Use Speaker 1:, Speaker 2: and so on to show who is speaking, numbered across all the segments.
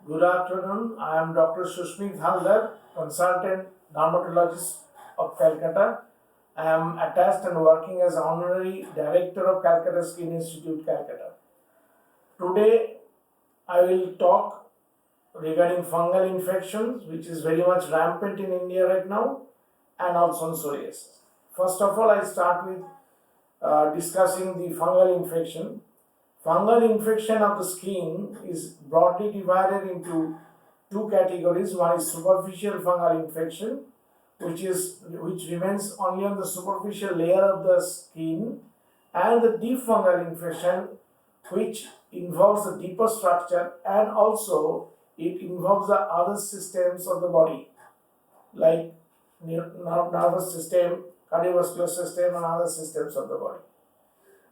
Speaker 1: Good afternoon. I am Dr. Sushmit Haldar, consultant dermatologist of Calcutta. I am attached and working as honorary director of Calcutta Skin Institute, Calcutta. Today, I will talk regarding fungal infections, which is very much rampant in India right now, and also on psoriasis. First of all, I start with discussing the fungal infection. Fungal infection of the skin is broadly divided into two categories. One is superficial fungal infection, which remains only on the superficial layer of the skin, and the deep fungal infection, which involves the deeper structure, and also it involves the other systems of the body like nervous system, cardiovascular system, and other systems of the body.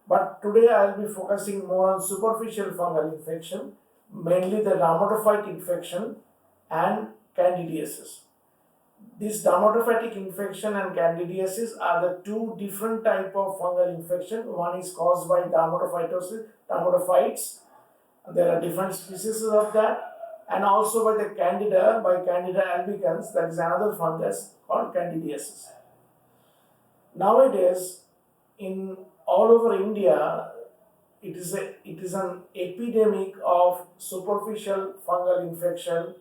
Speaker 1: But today I will be focusing more on superficial fungal infection, mainly the dermatophyte infection and candidiasis. This dermatophytic infection and candidiasis are the two different type of fungal infection. One is caused by dermatophytosis, dermatophytes. There are different species of that, and also by the Candida albicans, that is another fungus called candidiasis. Nowadays, in all over India, it is an epidemic of superficial fungal infection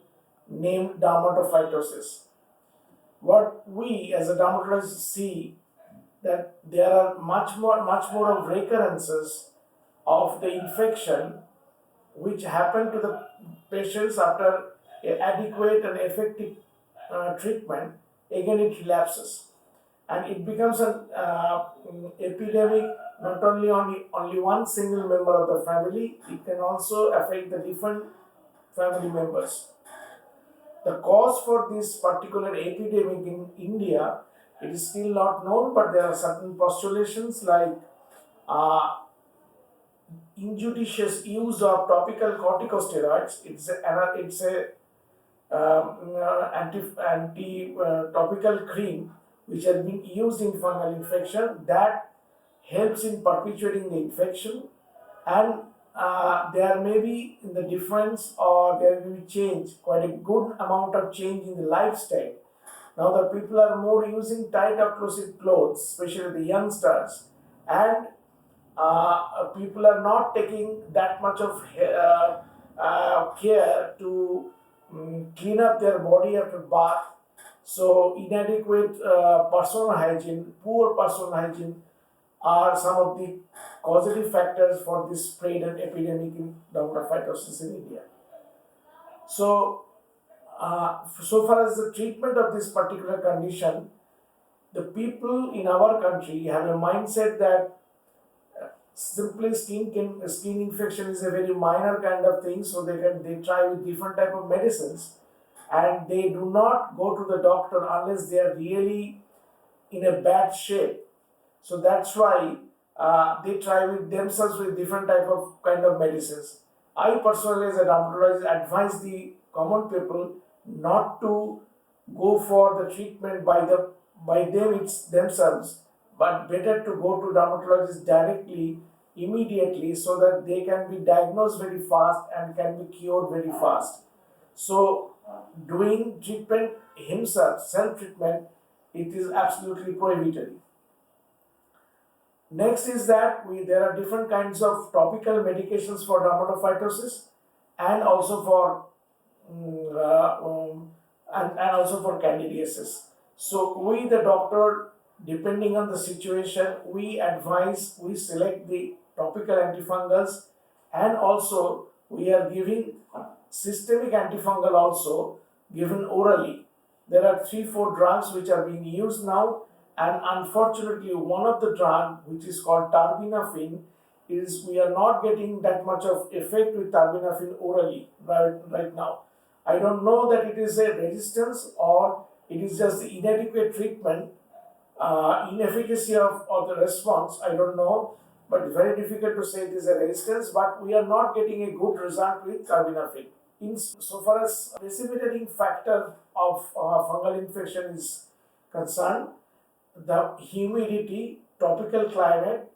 Speaker 1: named dermatophytosis. What we as a dermatologist see that there are much more of recurrences of the infection which happen to the patients after adequate and effective treatment. Again, it relapses and it becomes an epidemic not only on only one single member of the family, it can also affect the different family members. The cause for this particular epidemic in India, it is still not known, but there are certain postulations like uh, injudicious use of topical corticosteroids. It's a anti topical cream which has been used in fungal infection that helps in perpetuating the infection, and there may be in the difference or there will be change, quite a good amount of change in the lifestyle. Now the people are more using tight occlusive clothes, especially the youngsters, and people are not taking that much of care to clean up their body after bath. So inadequate personal hygiene, poor personal hygiene are some of the causative factors for this spread and epidemic in dermatophytosis in India. So far as the treatment of this particular condition, the people in our country have a mindset that simply skin infection is a very minor kind of thing, so they try with different type of medicines, and they do not go to the doctor unless they are really in a bad shape. So that's why they try with themselves with different type of kind of medicines. I personally, as a dermatologist, advise the common people not to go for the treatment by them it's themselves, but better to go to dermatologist directly, immediately, so that they can be diagnosed very fast and can be cured very fast. So doing treatment himself, self treatment, it is absolutely prohibitory. Next is that there are different kinds of topical medications for dermatophytosis and also for mm, uh, um, and also for candidiasis. So we the doctor, depending on the situation, we select the topical antifungals, and also we are giving systemic antifungal also given orally. There are 3 4 drugs which are being used now, and unfortunately one of the drug which is called terbinafine is we are not getting that much of effect with terbinafine orally right now. I don't know that it is a resistance or it is just the inadequate treatment, inefficacy of the response, I don't know, but very difficult to say it is a resistance, but we are not getting a good result with terbinafine. In so far as precipitating factor of fungal infection is concerned, the humidity, tropical climate,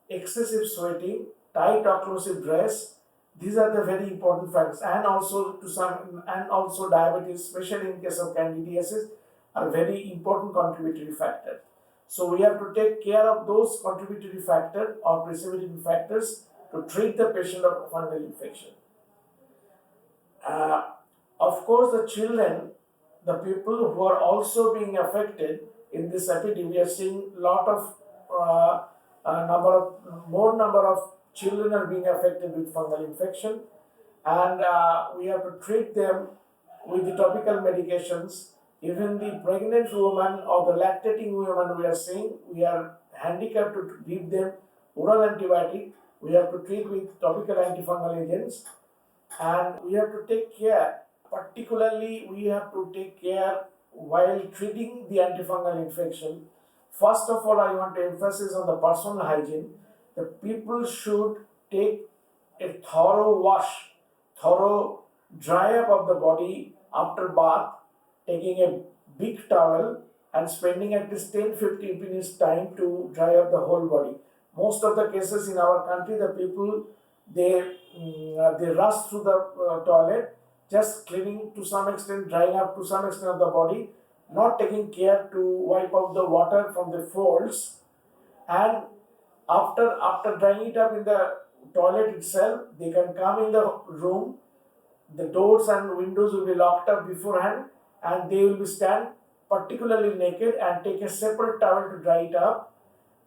Speaker 1: excessive sweating, tight occlusive dress, These are the very important factors, and also diabetes, especially in case of candidiasis, are very important contributory factor. So we have to take care of those contributory factor or precipitating factors to treat the patient of fungal infection. Uh, of course, the children, the people who are also being affected in this epidemic, we are seeing lot of more number of children are being affected with fungal infection, and we have to treat them with the topical medications. Even the pregnant woman or the lactating woman, we are seeing we are handicapped to give them oral antibiotic. We have to treat with topical antifungal agents, and we have to take care. Particularly, we have to take care while treating the antifungal infection. First of all, I want to emphasize on the personal hygiene. The people should take a thorough wash, thorough dry up of the body after bath, taking a big towel and spending at least 10-15 minutes time to dry up the whole body. Most of the cases in our country, the people they rush through the toilet, just cleaning to some extent, drying up to some extent of the body, not taking care to wipe out the water from the folds, and after drying it up in the toilet itself, they can come in the room. The doors and windows will be locked up beforehand, and they will be stand particularly naked and take a separate towel to dry it up,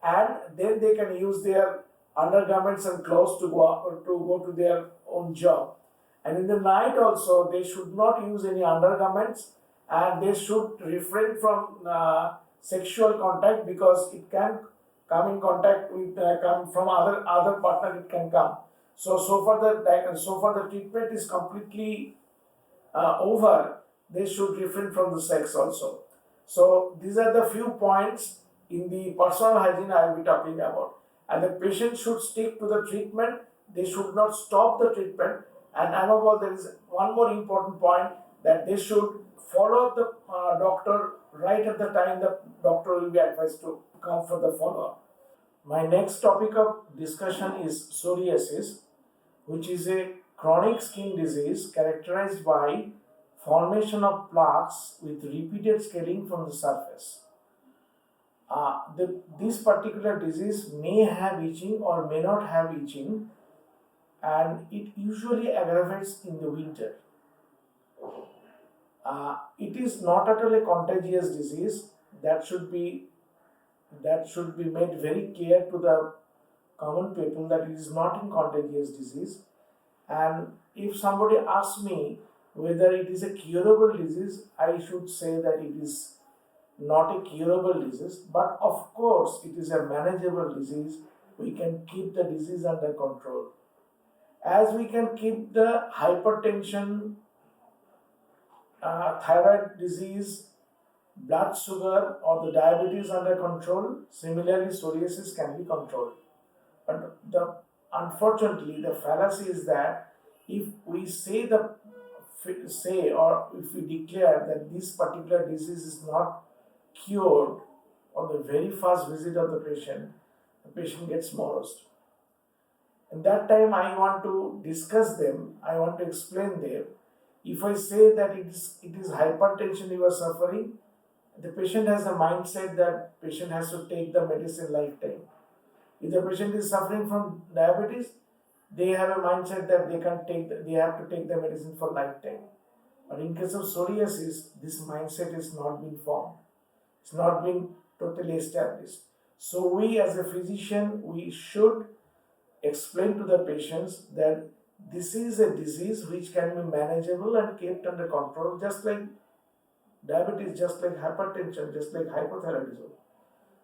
Speaker 1: and then they can use their undergarments and clothes to go to their own job. And in the night also, they should not use any undergarments, and they should refrain from sexual contact, because it can come in contact with come from other partner, it can come. So far the treatment is completely over. They should refrain from the sex also. So these are the few points in the personal hygiene I will be talking about. And the patient should stick to the treatment. They should not stop the treatment. And above all, there is one more important point, that they should follow the doctor right at the time the doctor will be advised to come for the follow-up. My next topic of discussion is psoriasis, which is a chronic skin disease characterized by formation of plaques with repeated scaling from the surface. This particular disease may have itching or may not have itching, and it usually aggravates in the winter. It is not at all a contagious disease. That should be made very clear to the common people, that it is not a contagious disease. And if somebody asks me whether it is a curable disease, I should say that it is not a curable disease, but of course it is a manageable disease. We can keep the disease under control. As we can keep the hypertension, thyroid disease, blood sugar, or the diabetes under control, similarly psoriasis can be controlled. But unfortunately, the fallacy is that if we say or if we declare that this particular disease is not cured on the very first visit of the patient gets morosed. And that time I want to discuss them, I want to explain them. If I say that it is hypertension you are suffering, the patient has a mindset that patient has to take the medicine lifetime. If the patient is suffering from diabetes, they have a mindset that they have to take the medicine for lifetime. But in case of psoriasis, this mindset is not being formed. It's not been totally established. So we as a physician, we should explain to the patients that this is a disease which can be manageable and kept under control, just like diabetes, just like hypertension, just like hypothyroidism.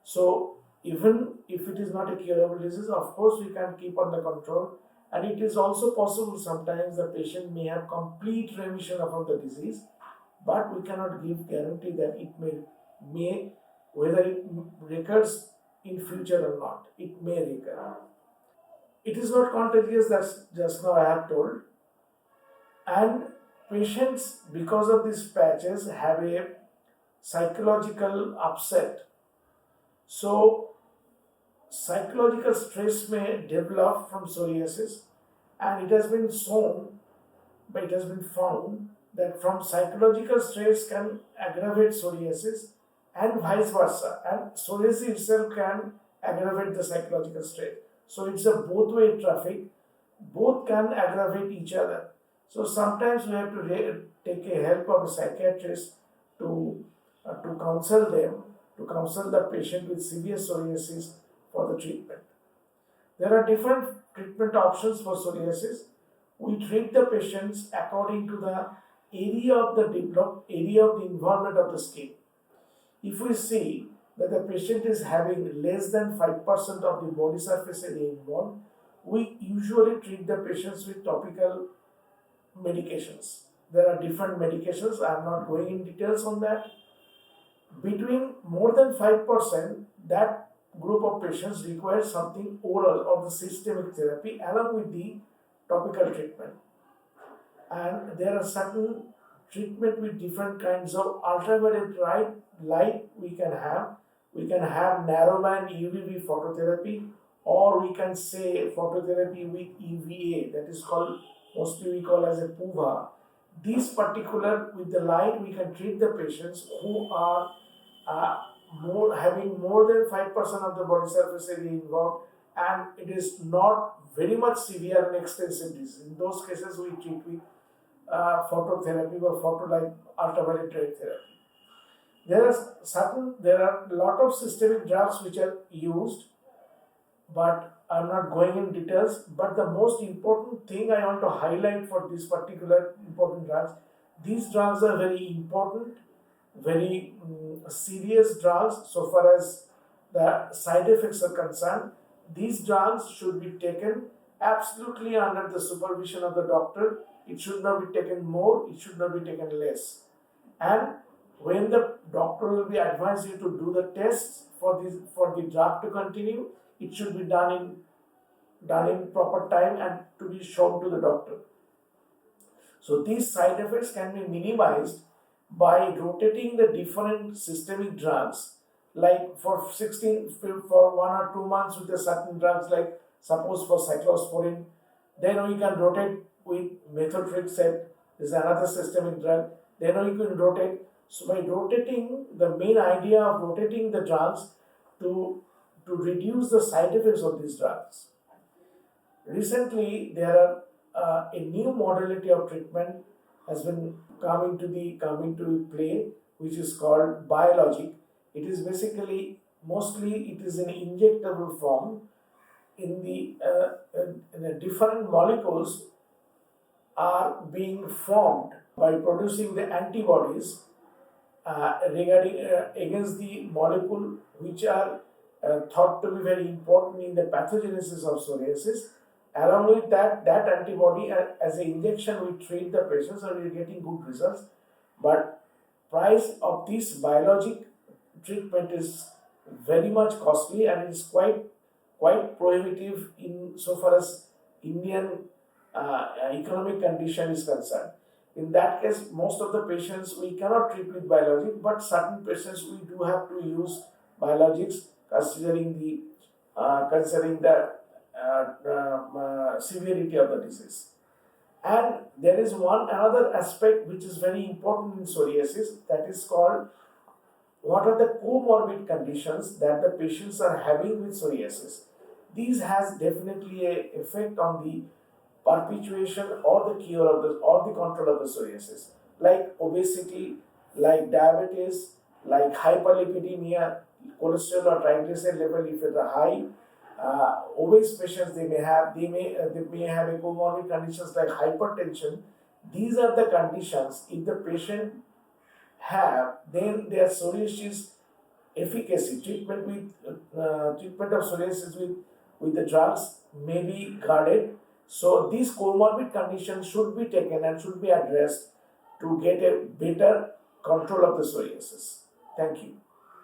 Speaker 1: So even if it is not a curable disease, of course we can keep under control, and it is also possible sometimes the patient may have complete remission from the disease, but we cannot give guarantee that it may whether it recurs in future or not. It may recur. It is not contagious, that's just now I have told. And patients, because of these patches, have a psychological upset. So psychological stress may develop from psoriasis, And it has been shown, but it has been found that from psychological stress can aggravate psoriasis and vice versa. And psoriasis itself can aggravate the psychological stress. So it's a both-way traffic. Both can aggravate each other. So sometimes we have to take a help of a psychiatrist to counsel them, to counsel the patient with severe psoriasis for the treatment. There are different treatment options for psoriasis. We treat the patients according to the area of the developed area of the involvement of the skin. If we see that the patient is having less than 5% of the body surface area involved, we usually treat the patients with topical medications. There are different medications, I am not going in details on that. Between more than 5%, that group of patients requires something oral or the systemic therapy along with the topical treatment. And there are certain treatment with different kinds of ultraviolet light we can have. We can have narrowband UVB phototherapy, or we can say phototherapy with UVA, that is called, mostly we call as a PUVA. These particular, with the light, we can treat the patients who are having more than 5% of the body surface area involved, and it is not very much severe and extensive disease. In those cases, we treat with phototherapy or photolight ultraviolet light therapy. There are a lot of systemic drugs which are used, but I'm not going in details. But the most important thing I want to highlight for this particular important drugs, these drugs are very important, very serious drugs so far as the side effects are concerned. These drugs should be taken absolutely under the supervision of the doctor. It should not be taken more, it should not be taken less. And when the doctor will be advised you to do the tests for the drug to continue, it should be done in proper time and to be shown to the doctor. So these side effects can be minimized by rotating the different systemic drugs, like for 1 or 2 months with the certain drugs, like suppose for cyclosporin, then we can rotate with methotrexate, is another systemic drug, then we can rotate. So by rotating, the main idea of rotating the drugs to reduce the side effects of these drugs. Recently, there are a new modality of treatment has been come into play, which is called biologic. It is basically mostly it is an injectable form. In the different molecules are being formed by producing the antibodies regarding against the molecule which are thought to be very important in the pathogenesis of psoriasis. Along with that antibody as an injection we treat the patients and we are getting good results. But price of this biologic treatment is very much costly and it is quite prohibitive in so far as Indian economic condition is concerned. In that case, most of the patients we cannot treat with biologic, but certain patients we do have to use biologics considering the severity of the disease. And there is another aspect which is very important in psoriasis, that is called what are the comorbid conditions that the patients are having with psoriasis. These has definitely an effect on the perpetuation or the cure of or the control of the psoriasis, like obesity, like diabetes, like hyperlipidemia, cholesterol or triglyceride level if it are high. Obese patients they may have a comorbid conditions like hypertension. These are the conditions if the patient have, then their psoriasis efficacy treatment of psoriasis with the drugs may be guarded. So these comorbid conditions should be taken and should be addressed to get a better control of the psoriasis. Thank you.